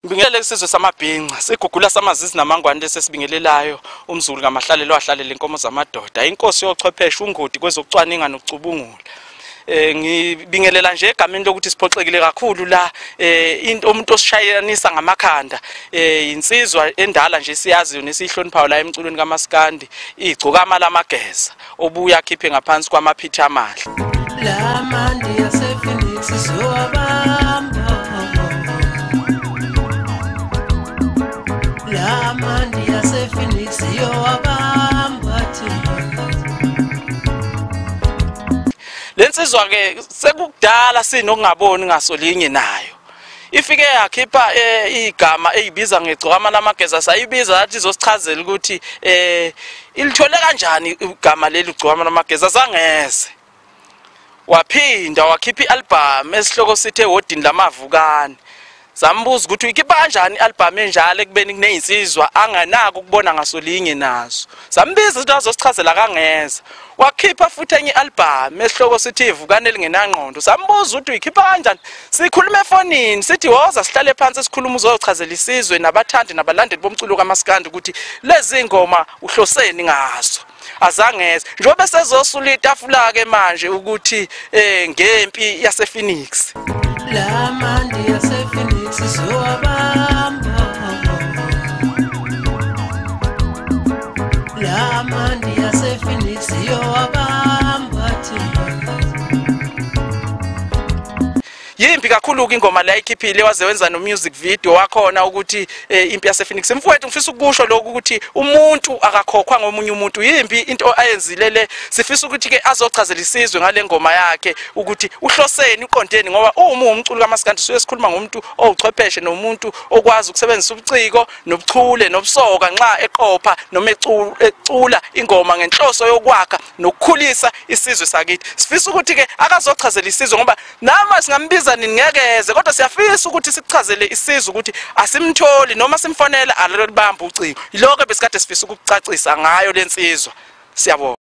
Ngibingelele isizwe samabhinqa sigugula samazizi namangwane lesesibingelelayo umzulu ngamahlalo ahlalela inkomo zamadoda Inkosi Yochwepheshe ungodi kwezokucwaninga nokucubungula ngibingelela nje egameni lokuthi siphoxekile kakhulu la into umuntu osishayanisa ngamakhanda insizwa endala nje siyaziyo nesihloniphayo la emculweni kaMaskandi Gcokama Lamageza obuya khiphe ngaphansi kwamaphithi amahle la mandi yase Phoenix sowabamba la mandi yase Phoenix yowabamba lensizwa ke sekukudala sinokungaboni ngasolinye nayo ifike yakhipha igama eyibiza ngegcokama lamageza sayibiza athi izosichazela ukuthi ilithole kanjani igama leli gcokama lamageza zangeze waphinda wakhipha ialbum esihloko sithe wodini lamavukane sambuza ukuthi uyikhipha kanjani ialbum enjalo ekubeni kuneyinsizwa anganako ukubona ngasolinye nazo sambiza ukuthi azosichazela kangeza wakhipha futhi enye ialbum esihloko sithi ivukane lingenangqondo sambuza ukuthi uyikhipha kanjani sikhuluma efonini sithi woza sihlale phansi sikhuluma uzochazela isizwe nabathandi nabalandeli bomculo kaMaskandi ukuthi lezi ngoma uhloseni ngazo azangeze njobe sezosula itafula ke manje ukuthi ngempi yase Phoenix la mandi yase Phoenix sowabamba la mandi yase Phoenix yowabamba yimpi kakhulu ingoma la ikhiphile waze wenza no music video wakhona ukuthi impi yase Phoenix mfowethu ngifisa ukusho lokho ukuthi umuntu akakhokhwa ngomunye umuntu yimpi into ayenzile le sifisa ukuthi ke azochazela isizwe ngale ngoma yakhe ukuthi uhloseni uqondeni ngoba uma umculo kaMaskandi suye sikhuluma ngomuntu owuchwepheshe nomuntu okwazi ukusebenzisa ubuciko nobuchule nobusoka nxa eqopha noma ecula ingoma ngenhloso yokwakha nokukhulisa isizwe sakithi sifisa ukuthi ke akazochazela isizwe ngoba nama singambiza ningekeze kodwa siyafisa ukuthi sichazele isizwe ukuthi asimtholi noma simfonela alolibamba ucingo yiloko besikade sifisa ukucacisa ngayo lensizwa siyabonga.